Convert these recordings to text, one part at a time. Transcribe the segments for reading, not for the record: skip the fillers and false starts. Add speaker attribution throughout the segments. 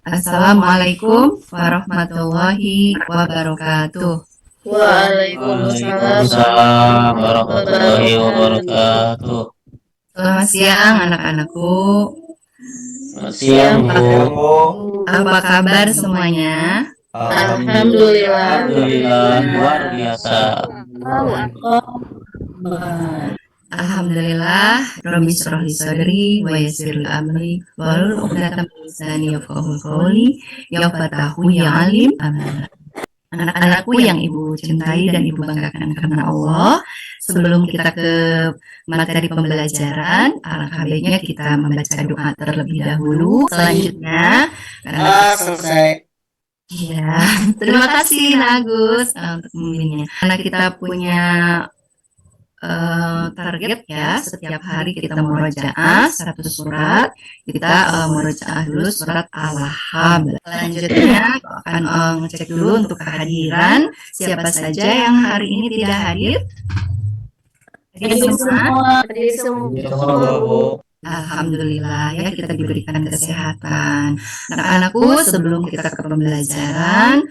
Speaker 1: Assalamualaikum warahmatullahi wabarakatuh.
Speaker 2: Waalaikumsalam
Speaker 3: Waalaikumsalam
Speaker 2: warahmatullahi
Speaker 3: warahmatullahi
Speaker 2: wabarakatuh.
Speaker 3: wabarakatuh.
Speaker 1: Selamat siang anak-anakku.
Speaker 3: Selamat siang,
Speaker 2: Siang,
Speaker 3: Bu.
Speaker 2: Bu.
Speaker 1: Apa kabar semuanya?
Speaker 2: Alhamdulillah.
Speaker 3: Alhamdulillah, luar biasa.
Speaker 2: Allahu Akbar.
Speaker 1: Alhamdulillah, Rabbi shrah li sadri wa yassir li amri wahlul 'uqdatam min lisani yafqahu qawli, ya Fatahu ya Alim. Amin. Anak-anakku yang Ibu cintai dan Ibu banggakan karena Allah, sebelum kita ke materi pembelajaran, alangkah baiknya kita membaca doa terlebih dahulu. Selanjutnya, karena
Speaker 2: Selesai.
Speaker 1: iya, terima kasih Agus untuk membimbingnya. Karena kita punya target ya, setiap hari kita murojaah 100 surat, kita murojaah dulu surat Al-Lahab. Selanjutnya akan ngecek dulu untuk kehadiran siapa saja yang hari ini tidak hadir. Hadir semua.
Speaker 2: Hadir
Speaker 3: Semua, Bu.
Speaker 1: Alhamdulillah ya, kita diberikan kesehatan. Anak-anakku, sebelum kita ke pembelajaran,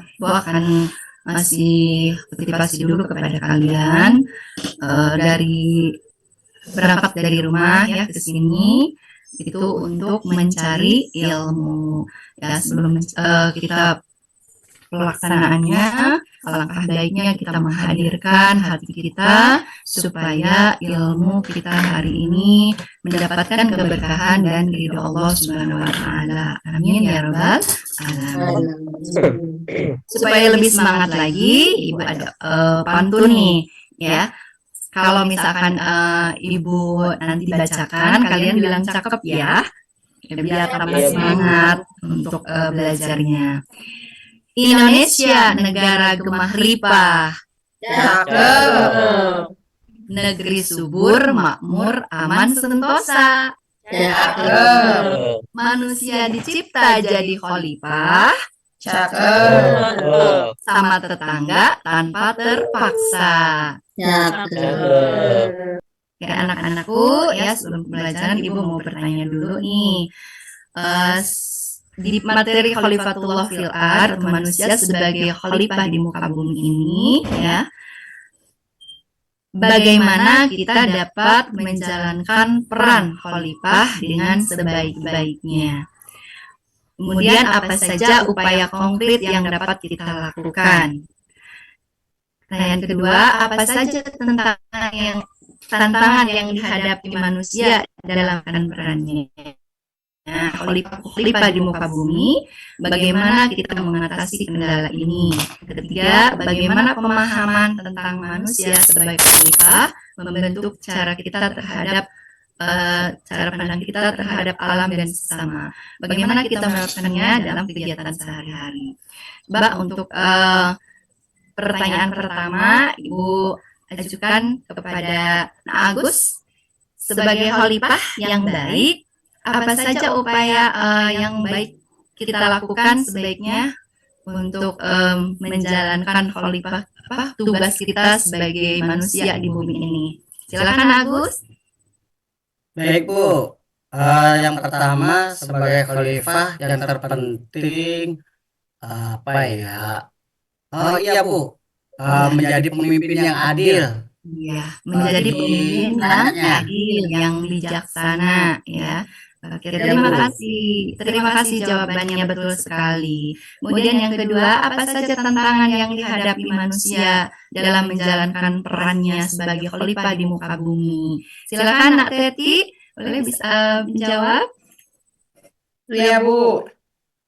Speaker 1: Ibu akan masih motivasi dulu kepada kalian dari berangkat dari rumah ya ke sini itu untuk mencari ilmu ya. Sebelum kita pelaksanaannya, alangkah baiknya kita menghadirkan hati kita supaya ilmu kita hari ini mendapatkan keberkahan dan ridho Allah Subhanahu wa taala. Amin ya rabbal alamin. Supaya lebih semangat lagi, Ibu ada pantun nih ya. Kalau misalkan Ibu nanti bacakan, kalian bilang cakep ya, biar tambah semangat untuk belajarnya. Indonesia, negara gemah ripah,
Speaker 2: Cakep.
Speaker 1: negeri subur, makmur, aman, sentosa.
Speaker 2: Cakep.
Speaker 1: Manusia dicipta jadi khalifah,
Speaker 2: Cakep.
Speaker 1: sama tetangga tanpa terpaksa.
Speaker 2: Cakep.
Speaker 1: Ya anak-anakku, ya sebelum pembelajaran Ibu mau bertanya dulu nih. Di materi Khalifatullah fil ard, manusia sebagai khalifah di muka bumi ini ya, bagaimana kita dapat menjalankan peran khalifah dengan sebaik-baiknya. Kemudian apa saja upaya konkret yang dapat kita lakukan. Pertanyaan kedua, apa saja tantangan yang dihadapi manusia dalam perannya. Nah, khalifah di muka bumi, bagaimana kita mengatasi kendala ini. Ketiga, bagaimana pemahaman tentang manusia sebagai khalifah membentuk cara kita terhadap cara pandang kita terhadap alam dan sesama. Bagaimana kita melakukannya dalam kegiatan sehari-hari. Mbak, untuk pertanyaan pertama, Ibu ajukan kepada Agus sebagai khalifah yang baik. Apa saja upaya yang baik kita lakukan sebaiknya untuk menjalankan khalifah tugas kita sebagai manusia di bumi ini. Silakan Agus.
Speaker 4: Baik Bu, yang pertama sebagai khalifah yang terpenting apa ya? Oh iya Bu, menjadi pemimpin yang adil.
Speaker 1: Iya, menjadi pemimpin yang adil, yang bijaksana ya. Oke, terima kasih jawabannya betul sekali. Kemudian yang kedua, apa saja tantangan yang dihadapi manusia dalam menjalankan perannya sebagai khalifah di muka bumi? Silakan Nak Teti, boleh bisa menjawab?
Speaker 2: Iya, Bu.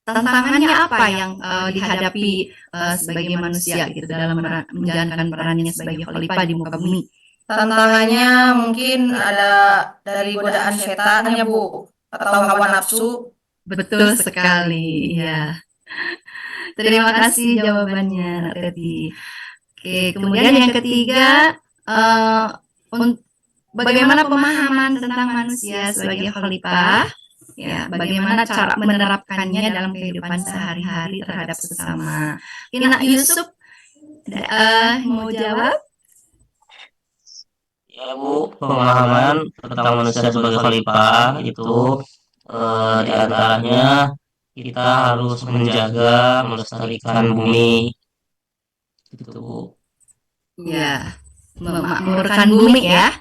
Speaker 1: Tantangannya apa yang dihadapi sebagai manusia gitu dalam menjalankan perannya sebagai khalifah di muka bumi?
Speaker 2: Tantangannya mungkin ada dari godaan setannya, Bu, atau hawa nafsu.
Speaker 1: Betul sekali, ya. Terima kasih jawabannya, Nak Teti. Oke, kemudian yang ketiga, bagaimana pemahaman tentang manusia sebagai khalifah? Ya, bagaimana cara menerapkannya dalam kehidupan sehari-hari terhadap sesama. Nak Yusuf, mau jawab?
Speaker 3: Ya, Bu, pemahaman tentang manusia sebagai khalifah itu Di antaranya kita harus menjaga, melestarikan bumi, gitu Bu.
Speaker 1: Ya, memakmurkan bumi ya.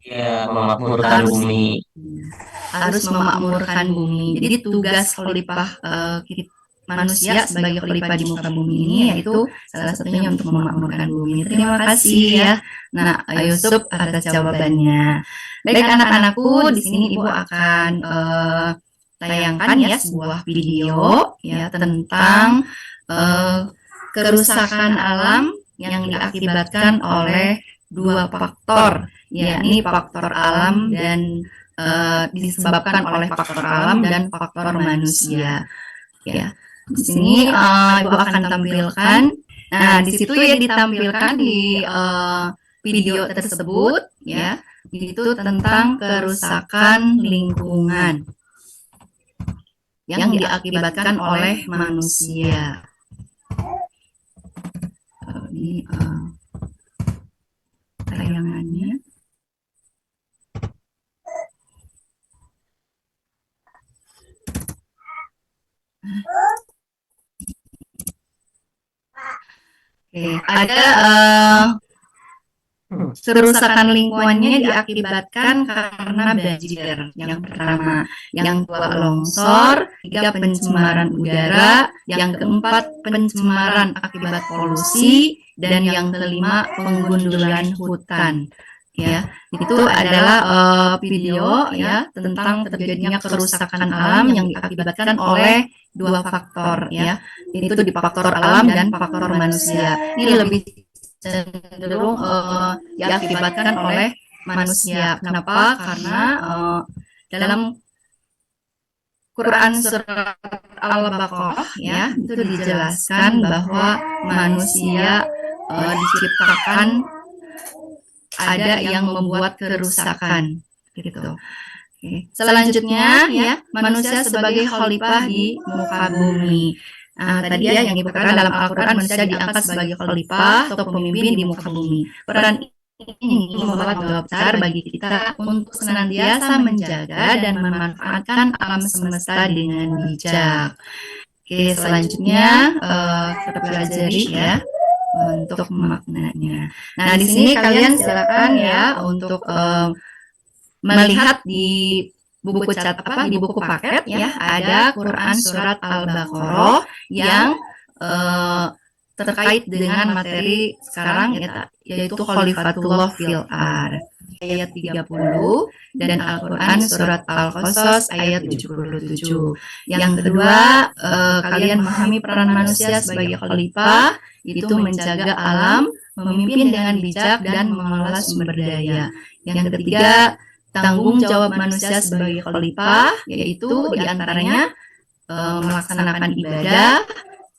Speaker 3: Ya, memakmurkan bumi.
Speaker 1: Harus memakmurkan bumi. Jadi tugas khalifah manusia sebagai khalifah di muka bumi ini yaitu salah satunya untuk memakmurkan bumi. Terima kasih ya. Nah, Yusuf atas jawabannya. Baik anak-anakku, di sini Ibu akan tayangkan ya sebuah video ya tentang kerusakan alam yang diakibatkan oleh dua faktor, yakni faktor alam dan disebabkan oleh faktor alam dan faktor manusia. Ya, di sini Ibu akan tampilkan. Nah, di situ ya ditampilkan di video tersebut ya, itu tentang kerusakan lingkungan yang diakibatkan oleh manusia. Ini tayangannya. Oke, ada kerusakan lingkungannya diakibatkan karena banjir. Yang pertama, yang kedua longsor, tiga pencemaran udara, yang keempat pencemaran akibat polusi, dan yang kelima penggundulan hutan. Ya, itu adalah video ya tentang terjadinya kerusakan alam yang diakibatkan oleh dua faktor ya, itu di faktor alam dan faktor manusia. Ini lebih cenderung diakibatkan oleh manusia. Kenapa? Karena dalam Quran surat Al-Baqarah ya itu dijelaskan bahwa manusia diciptakan ada yang membuat kerusakan gitu. Oke. Selanjutnya ya manusia sebagai khalifah di muka bumi. Nah, tadi ya yang dikatakan dalam Al-Quran manusia diangkat sebagai khalifah atau pemimpin di muka bumi. Peran ini membawa tanggung jawab besar bagi kita untuk senantiasa menjaga dan memanfaatkan alam semesta dengan bijak. Oke, selanjutnya kita pelajari ya untuk maknanya. Nah, di sini kalian silakan ya untuk melihat di buku di buku paket ya ada Quran surat Al-Baqarah yang terkait dengan materi sekarang yaitu Khalifatullah fil Ard ayat 30 dan Al-Quran surat Al-Qasas ayat 77. Yang kedua, kalian memahami peran manusia sebagai khalifah itu menjaga alam, memimpin dengan bijak dan mengelola sumber daya. Yang ketiga, tanggung jawab manusia sebagai khalifah yaitu diantaranya melaksanakan ibadah,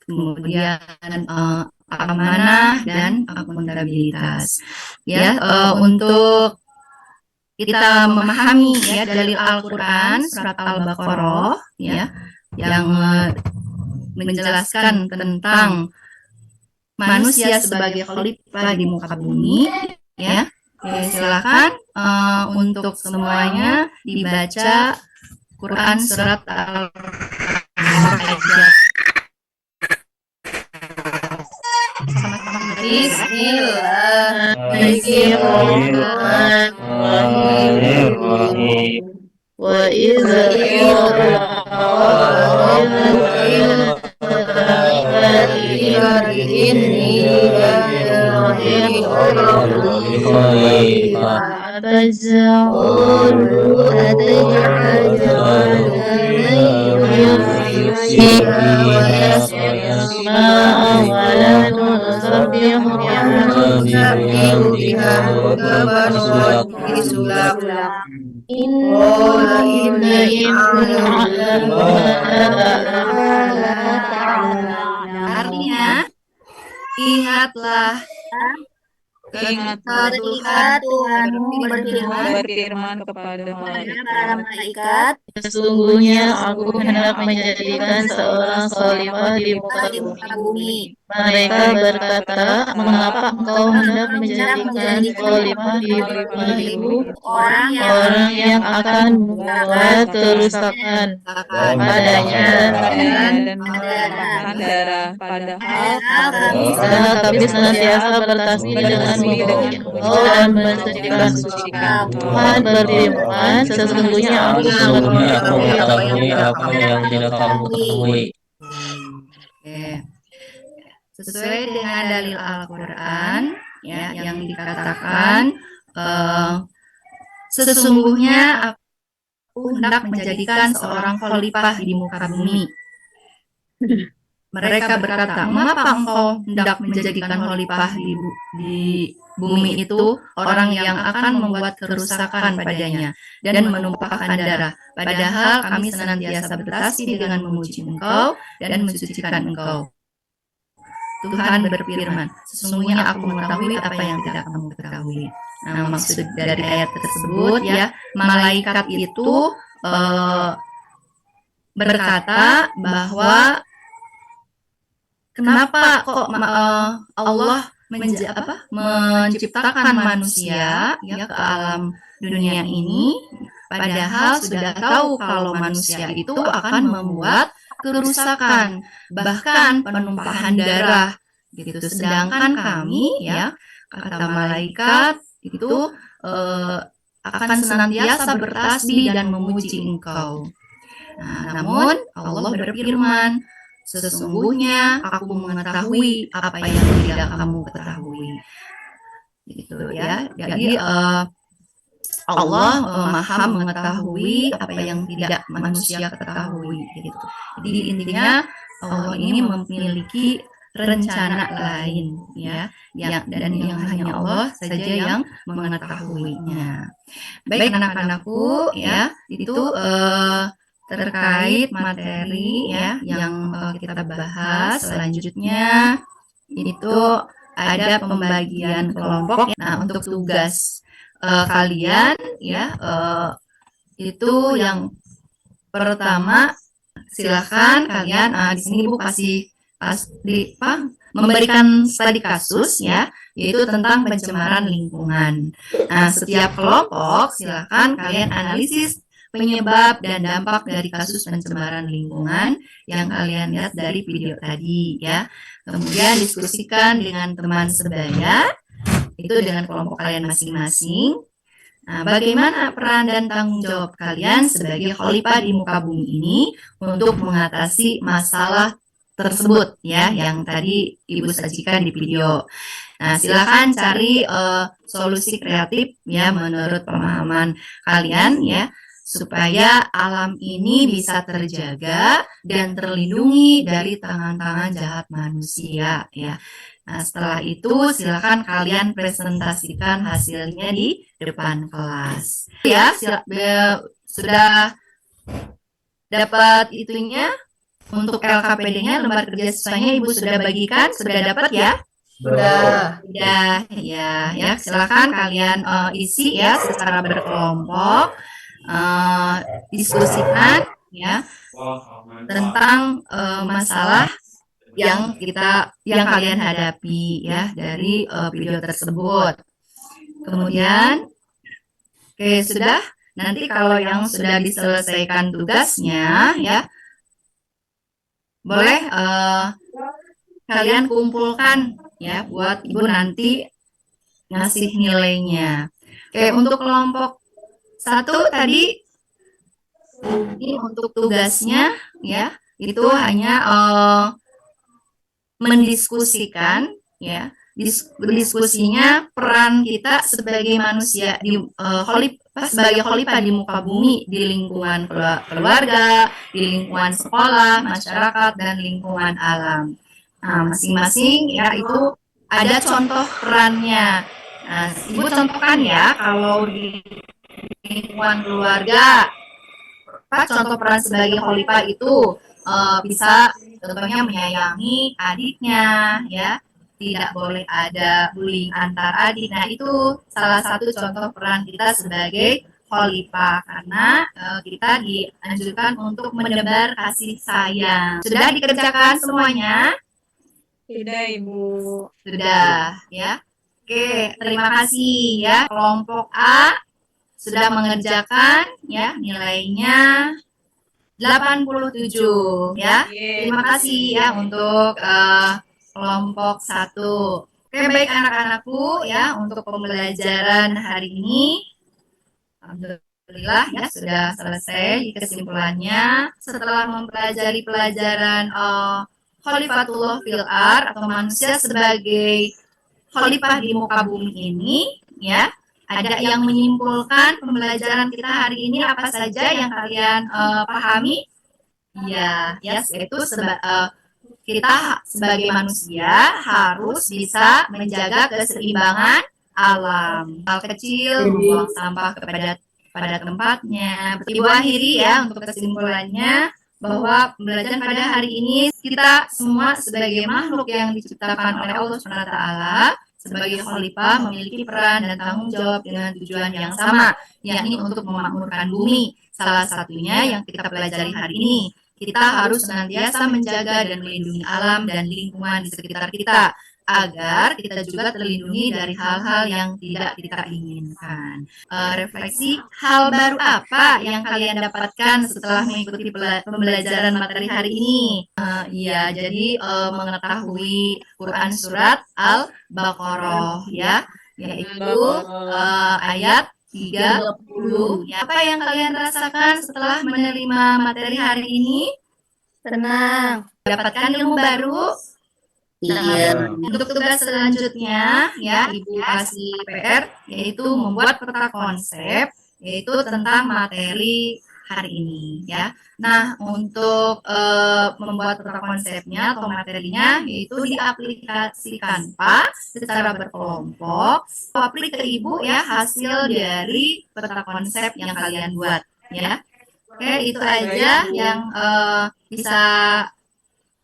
Speaker 1: kemudian amanah dan akuntabilitas. Ya, untuk kita memahami ya dalil Al-Quran surat Al-Baqarah ya yang menjelaskan tentang manusia sebagai khalifah di muka bumi ya. Oke, silakan untuk semuanya dibaca Quran surat Al-Baqarah ayat.
Speaker 3: Bismillahirrahmanirrahim.
Speaker 5: Wa idza
Speaker 1: Artinya, ingatlah
Speaker 5: Keingat
Speaker 1: Ketika Tuhanmu
Speaker 5: berfirman kepada
Speaker 1: kepada
Speaker 5: malaikat,
Speaker 1: malaikat,
Speaker 6: Sesungguhnya aku hendak menjadikan seorang khalifah di muka
Speaker 1: di
Speaker 6: bumi.
Speaker 1: muka bumi.
Speaker 6: Mereka berkata, mengapa engkau hendak menjadikan khalifah di muka ibu orang yang akan membuat kerusakan padanya
Speaker 5: dan menumpahkan darah, padahal
Speaker 6: tapi senantiasa bertasbih dengan memuji engkau dan mensucikan Tuhan berfirman, sesungguhnya aku
Speaker 3: Sesungguhnya aku
Speaker 6: mengetahui
Speaker 3: mengetahui apa yang tidak kamu ketahui.
Speaker 1: Oke. Sesuai dengan dalil Al-Quran, ya, yang dikatakan, sesungguhnya aku hendak menjadikan seorang khalifah di muka bumi. Mereka berkata, mengapa engkau hendak menjadikan khalifah di bumi itu orang yang akan membuat kerusakan padanya dan menumpahkan darah, padahal kami senantiasa bertasbih dengan memuji engkau dan mensucikan engkau. Tuhan berfirman, sesungguhnya aku mengetahui apa yang tidak kamu ketahui. Nah, maksud dari ayat tersebut, ya, malaikat itu berkata bahwa kenapa kok Allah menciptakan manusia, ya, ke alam dunia ini, padahal sudah tahu kalau manusia itu akan membuat kerusakan, bahkan penumpahan darah gitu. Sedangkan kami, ya, kata malaikat itu akan senantiasa bertasbih dan memuji engkau. Nah, namun Allah berfirman, sesungguhnya aku mengetahui apa yang tidak kamu ketahui. Gitu, ya. Jadi Allah maha mengetahui apa yang tidak manusia ketahui. Gitu. Jadi intinya Allah ini memiliki rencana lain, ya, dan yang hanya Allah saja yang mengetahuinya. Baik anak-anakku, ya, itu terkait materi, ya, yang kita bahas. Selanjutnya itu ada pembagian kelompok. Nah, untuk tugas kalian, ya, itu yang pertama, silakan kalian di sini Ibu kasih memberikan studi kasus, ya, yaitu tentang pencemaran lingkungan. Nah, setiap kelompok silakan kalian analisis penyebab dan dampak dari kasus pencemaran lingkungan yang kalian lihat dari video tadi, ya. Kemudian diskusikan dengan teman sebaya, itu dengan kelompok kalian masing-masing. Nah, bagaimana peran dan tanggung jawab kalian sebagai khalifah di muka bumi ini untuk mengatasi masalah tersebut, ya, yang tadi Ibu sajikan di video. Nah, silakan cari solusi kreatif, ya, menurut pemahaman kalian, ya, supaya alam ini bisa terjaga dan terlindungi dari tangan-tangan jahat manusia, ya. Nah, setelah itu silakan kalian presentasikan hasilnya di depan kelas. Ya, sudah dapat itunya untuk LKPD-nya, lembar kerja siswanya Ibu sudah bagikan, sudah dapat, ya?
Speaker 2: Sudah.
Speaker 1: Ya. Silakan kalian isi, ya, secara berkelompok. Diskusikan, ya, tentang masalah yang kalian hadapi, ya, dari video tersebut. Kemudian, oke, sudah. Nanti kalau yang sudah diselesaikan tugasnya, ya, boleh kalian kumpulkan, ya, buat Ibu nanti ngasih nilainya. Oke, untuk kelompok 1 tadi, ini untuk tugasnya, ya, itu hanya mendiskusikan, ya, diskusinya peran kita sebagai manusia di sebagai khalifah di muka bumi, di lingkungan keluarga, di lingkungan sekolah, masyarakat, dan lingkungan alam. Nah, masing-masing, ya, itu ada contoh perannya. Nah, Ibu contohkan, ya, kalau di lingkungan keluarga, contoh peran sebagai khalifah itu bisa contohnya menyayangi adiknya, ya, tidak boleh ada bullying antar adik. Nah, itu salah satu contoh peran kita sebagai khalifah, karena kita dianjurkan untuk menebar kasih sayang. Sudah dikerjakan semuanya?
Speaker 5: Sudah, Ibu.
Speaker 1: Sudah, ya. Oke, terima kasih ya. Kelompok A sudah mengerjakan ya, nilainya 87 ya. Terima kasih ya untuk kelompok 1. Oke, baik anak-anakku ya, untuk pembelajaran hari ini alhamdulillah ya sudah selesai kesimpulannya. Setelah mempelajari pelajaran Khalifatullah fil ard atau manusia sebagai khalifah di muka bumi ini ya, ada yang menyimpulkan pembelajaran kita hari ini apa saja yang kalian pahami? Ya, yaitu kita sebagai manusia harus bisa menjaga keseimbangan alam. Hal kecil, membuang sampah pada tempatnya. Ibu akhiri ya untuk kesimpulannya bahwa pembelajaran pada hari ini kita semua sebagai makhluk yang diciptakan oleh Allah SWT sebagai khalifah memiliki peran dan tanggung jawab dengan tujuan yang sama, yakni untuk memakmurkan bumi. Salah satunya yang kita pelajari hari ini, kita harus senantiasa menjaga dan melindungi alam dan lingkungan di sekitar kita, agar kita juga terlindungi dari hal-hal yang tidak kita inginkan. Refleksi, hal baru apa yang kalian dapatkan setelah mengikuti pembelajaran materi hari ini? Iya, jadi mengetahui Quran surat Al-Baqarah ya, yaitu ayat 30. Ya, apa yang kalian rasakan setelah menerima materi hari ini?
Speaker 2: Senang.
Speaker 1: Dapatkan ilmu baru?
Speaker 4: Iya.
Speaker 1: Untuk tugas selanjutnya ya, Ibu kasih PR yaitu membuat peta konsep yaitu tentang materi hari ini ya. Nah, untuk membuat peta konsepnya atau materinya yaitu diaplikasikan Pak secara berkelompok. Aplik ke Ibu ya hasil dari peta konsep yang kalian buat ya. Oke, itu aja yang bisa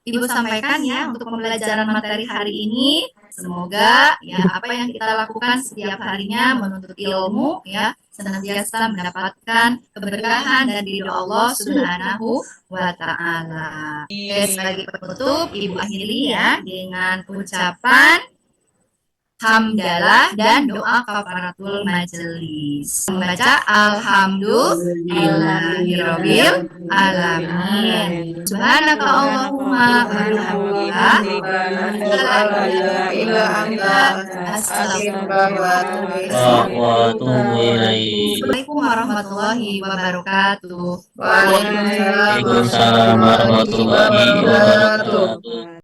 Speaker 1: Ibu sampaikan ya untuk pembelajaran materi hari ini. Semoga ya apa yang kita lakukan setiap harinya menuntut ilmu ya, senantiasa mendapatkan keberkahan dan ridho Allah Subhanahu wa taala. Oke, sebagai penutup Ibu akhiri ya dengan ucapan hamdalah dan doa kafaratul majelis. Membaca alhamdulillahirabbil alamin. Subhanaka Allahumma wa bihamdika Assalamualaikum warahmatullahi wabarakatuh.
Speaker 2: Waalaikumsalam
Speaker 3: Waalaikumsalam warahmatullahi wabarakatuh.